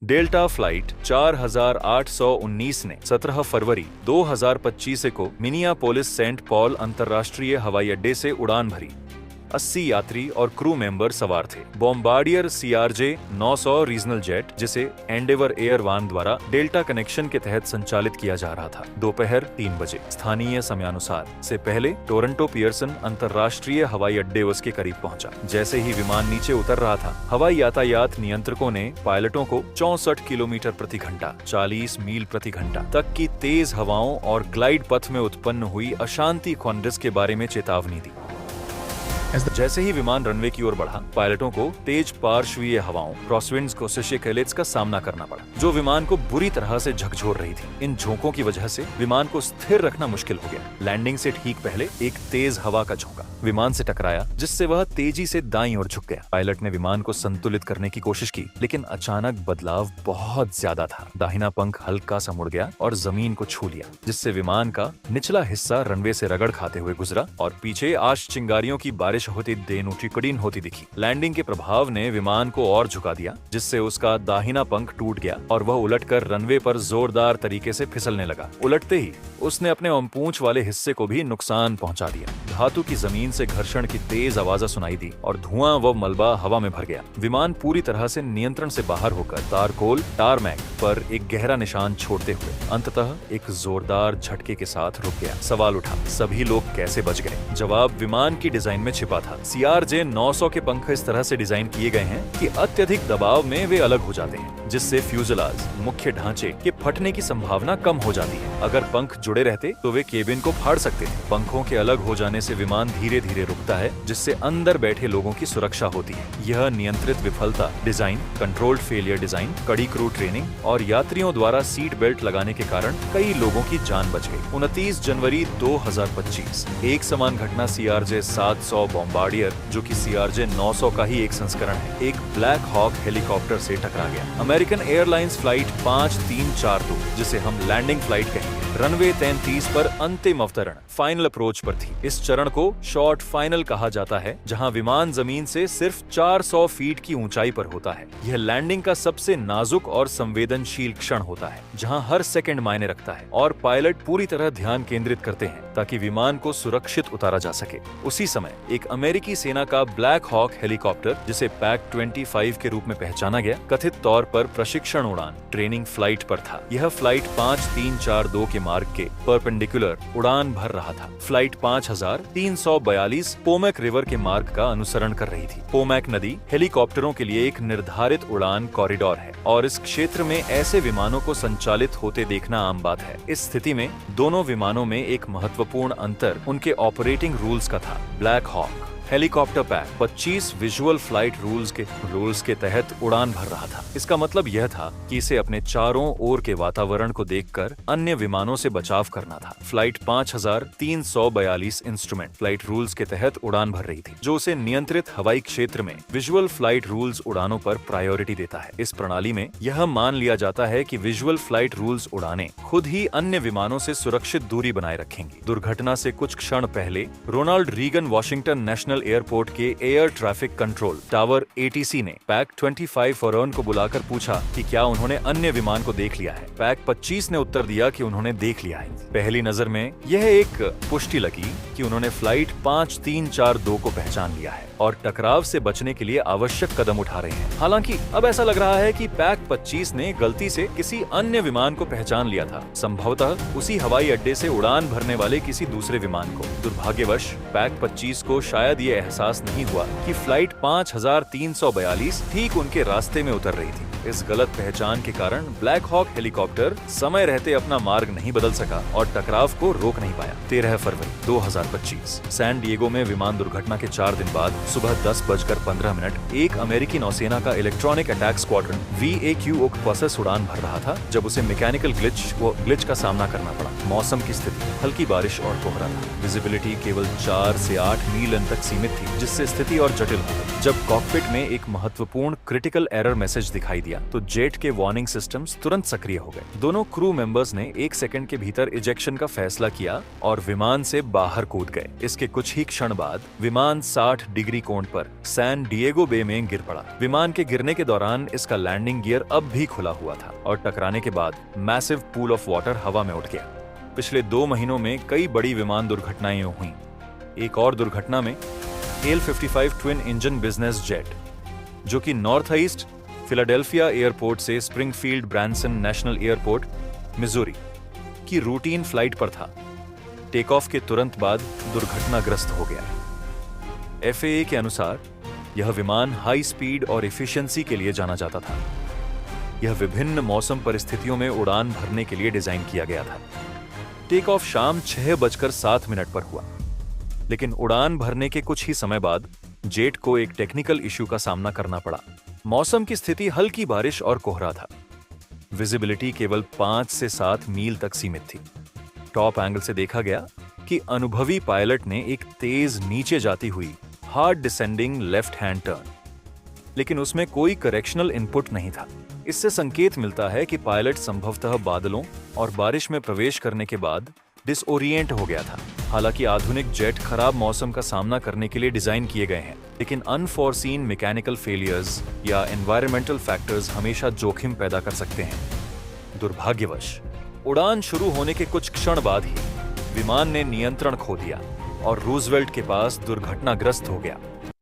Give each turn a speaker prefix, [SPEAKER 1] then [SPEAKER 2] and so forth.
[SPEAKER 1] Delta flight 4819 ने 17 फरवरी 2025 को Minneapolis Saint Paul अंतर्राष्ट्रीय हवाई अड्डे से उड़ान भरी। 80 यात्री और क्रू मेंबर सवार थे। बॉम्बार्डियर CRJ 900 रीजनल जेट, जिसे एंडेवर एयर वन द्वारा डेल्टा कनेक्शन के तहत संचालित किया जा रहा था, दोपहर 3 बजे स्थानीय समयानुसार से पहले टोरंटो पियर्सन अंतर्राष्ट्रीय हवाई अड्डे उसके करीब पहुंचा। जैसे ही विमान नीचे उतर रहा था, हवाई यातायात नियंत्रकों ने पायलटों को 64 किलोमीटर प्रति घंटा 40 मील प्रति घंटा तक की तेज हवाओं और ग्लाइड पथ में उत्पन्न हुई अशांति क्वांडिस के बारे में चेतावनी दी। जैसे ही विमान रनवे की ओर बढ़ा, पायलटों को तेज पार्श्वीय हवाओं क्रॉसविंड्स कोसेशेकेलेट्स का सामना करना पड़ा, जो विमान को बुरी तरह से झकझोर रही थी। इन झोंकों की वजह से विमान को स्थिर रखना मुश्किल हो गया। लैंडिंग से ठीक पहले एक तेज हवा का झोंका विमान से टकराया, जिससे वह तेजी से दाईं ओर झुक गया। पायलट ने विमान को संतुलित करने की कोशिश की, लेकिन अचानक बदलाव बहुत ज्यादा था। दाहिना पंख हल्का सा मुड़ गया और जमीन को छू लिया, जिससे विमान का निचला हिस्सा रनवे से रगड़ खाते हुए गुजरा और पीछे आश चिंगारियों की बारिश होती देनुटिकड़ीन होती दिखी। लैंडिंग के प्रभाव ने विमान को और झुका दिया, जिससे उसका दाहिना पंख टूट गया और वह उलटकर रनवे पर जोरदार तरीके से फिसलने लगा। उलटते ही उसने अपने पूंछ वाले हिस्से को भी नुकसान पहुंचा दिया। धातु की जमीन से घर्षण की तेज आवाज़ सुनाई दी और धुआं व मलबा हवा में भर गया। विमान पूरी तरह से नियंत्रण से बाहर होकर तारकोल टारमैक पर एक गहरा निशान छोड़ते हुए अंततः एक जोरदार झटके के साथ रुक गया। सवाल उठा, सभी लोग कैसे बच गए? जवाब विमान की डिजाइन में छिपा था। CRJ 900 के पंख इस तरह से डिजाइन किए गए हैं कि अत्यधिक दबाव में वे अलग हो जाते हैं, जिससे फ्यूजलाज मुख्य ढांचे के फटने की संभावना कम हो जाती है। अगर पंख जुड़े रहते तो वे केबिन को फाड़ सकते थे। पंखों के अलग हो जाने से विमान धीरे धीरे रुकता है, जिससे अंदर बैठे लोगों की सुरक्षा होती है। यह नियंत्रित विफलता डिजाइन, कंट्रोल्ड फेलियर डिजाइन, कड़ी क्रू ट्रेनिंग और यात्रियों द्वारा सीट बेल्ट लगाने के कारण कई लोगों की जान बच गई। 29 जनवरी 2025 एक समान घटना CRJ 700 बॉम्बार्डियर, जो कि CRJ 900 का ही एक संस्करण है, एक ब्लैक हॉक हेलीकॉप्टर से टकरा गया। अमेरिकन एयरलाइंस फ्लाइट 5342, जिसे हम लैंडिंग फ्लाइट कहेंगे, रनवे 33 पर अंतिम अवतरण फाइनल अप्रोच पर थी। इस चरण को शॉर्ट फाइनल कहा जाता है, जहां विमान जमीन से सिर्फ 400 फीट की ऊंचाई पर होता है। यह लैंडिंग का सबसे नाजुक और संवेदनशील क्षण होता है, जहां हर सेकंड मायने रखता है और पायलट पूरी तरह ध्यान केंद्रित करते हैं ताकि विमान को सुरक्षित उतारा जा सके। उसी समय एक अमेरिकी सेना का ब्लैक हॉक हेलीकॉप्टर, जिसे पैक 25 के रूप में पहचाना गया, कथित तौर पर प्रशिक्षण उड़ान ट्रेनिंग फ्लाइट पर था। यह फ्लाइट 5342 के मार्ग के परपेंडिकुलर उड़ान भर रहा था। फ्लाइट 5342 पोमैक रिवर के मार्ग का अनुसरण कर रही थी। पोमैक नदी हेलीकॉप्टरों के लिए एक निर्धारित उड़ान कॉरिडोर है और इस क्षेत्र में ऐसे विमानों को संचालित होते देखना आम बात है। इस स्थिति में दोनों विमानों में एक महत्वपूर्ण अंतर उनके ऑपरेटिंग रूल्स का था। ब्लैक हॉक हेलीकॉप्टर पैक 25 विजुअल फ्लाइट रूल्स के तहत उड़ान भर रहा था। इसका मतलब यह था कि इसे अपने चारों ओर के वातावरण को देखकर अन्य विमानों से बचाव करना था। फ्लाइट 5342 इंस्ट्रूमेंट फ्लाइट रूल्स के तहत उड़ान भर रही थी, जो उसे नियंत्रित हवाई क्षेत्र में विजुअल फ्लाइट रूल्स उड़ानों पर प्रायोरिटी देता है। इस प्रणाली में यह मान लिया जाता है कि विजुअल फ्लाइट रूल्स उड़ानें खुद ही अन्य विमानों से सुरक्षित दूरी बनाए रखेंगी। दुर्घटना से कुछ क्षण पहले Ronald Reagan Washington National Airport के air traffic control tower ATC ने पैक 25 फॉरन को बुलाकर पूछा कि क्या उन्होंने अन्य विमान को देख लिया है। पैक 25 ने उत्तर दिया कि उन्होंने देख लिया है। पहली नजर में यह एक पुष्टि लगी कि उन्होंने फ्लाइट 5342 को पहचान लिया है और टकराव से बचने के लिए आवश्यक कदम उठा रहे हैं। हालांकि अब ऐसा लग रहा है कि पैक 25 ने गलती से किसी अन्य विमान को पहचान लिया था, संभवतः उसी हवाई अड्डे से उड़ान भरने वाले किसी दूसरे विमान को। दुर्भाग्यवश पैक 25 को शायद ये एहसास नहीं हुआ कि फ्लाइट 5342 ठीक उनके रास्ते में उतर रही थी। इस गलत पहचान के कारण ब्लैक हॉक हेलीकॉप्टर समय रहते अपना मार्ग नहीं बदल सका और टकराव को रोक नहीं पाया। 13 फरवरी 2025 सैन डिएगो में विमान दुर्घटना के 4 दिन बाद सुबह 10:15 एक अमेरिकी नौसेना का इलेक्ट्रॉनिक अटैक स्क्वाड्रन VAQ ओक्टपसस उड़ान भर रहा था, जब उसे मैकेनिकल ग्लिच का सामना करना पड़ा। मौसम की स्थिति हल्की बारिश और कोहरा था। विजिबिलिटी केवल 4 से 8 मील तक सीमित थी, जिससे स्थिति और जटिल हो गई। जब कॉकपिट में एक महत्वपूर्ण क्रिटिकल एरर मैसेज दिखाई दिया किया तो जेट के वार्निंग सिस्टम्स तुरंत सक्रिय हो गए। दोनों क्रू मेंबर्स ने 1 सेकंड के भीतर इजेक्शन का फैसला किया और विमान से बाहर कूद गए। इसके कुछ ही क्षण बाद विमान 60 डिग्री कोण पर सैन डिएगो बे में गिर पड़ा। विमान के गिरने के दौरान इसका लैंडिंग गियर अब भी खुला हुआ था और टकराने के बाद मैसिव पूल ऑफ वाटर हवा में उठ गया। पिछले 2 महीनों में कई बड़ी विमान दुर्घटनाएं हुई। एक और दुर्घटना में AL-55 twin engine business jet, जो कि नॉर्थ ईस्ट फिलाडेल्फिया एयरपोर्ट से Springfield Branson national airport, Missouri की रूटीन फ्लाइट पर था, टेक ऑफ के तुरंत बाद दुर्घटनाग्रस्त हो गया। FAA के अनुसार यह विमान हाई स्पीड और एफिशिएंसी के लिए जाना जाता था। यह विभिन्न मौसम परिस्थितियों में उड़ान भरने के लिए डिजाइन किया गया था। टेक ऑफ शाम 6:07 पर हुआ, लेकिन उड़ान भरने के कुछ ही समय बाद जेट को एक टेक्निकल इश्यू का सामना करना पड़ा। मौसम की स्थिति हल्की बारिश और कोहरा था। विजिबिलिटी केवल 5 से 7 मील तक सीमित थी। टॉप एंगल से देखा गया कि अनुभवी पायलट ने एक तेज नीचे जाती हुई hard descending left hand turn, लेकिन उसमें कोई करेक्शनल इनपुट नहीं था। इससे संकेत मिलता है कि पायलट संभवतः बादलों और बारिश में प्रवेश करने के बाद डिसओरिएंट हो गया था। हालांकि आधुनिक जेट खराब मौसम का सामना करने के लिए डिजाइन किए गए हैं, लेकिन अनफोर्सीन मैकेनिकल फेलियर्स या एनवायरमेंटल फैक्टर्स हमेशा जोखिम पैदा कर सकते हैं। दुर्भाग्यवश उड़ान शुरू होने के कुछ क्षण बाद ही विमान ने नियंत्रण खो दिया और रूजवेल्ट के पास दुर्घटनाग्रस्त हो गया।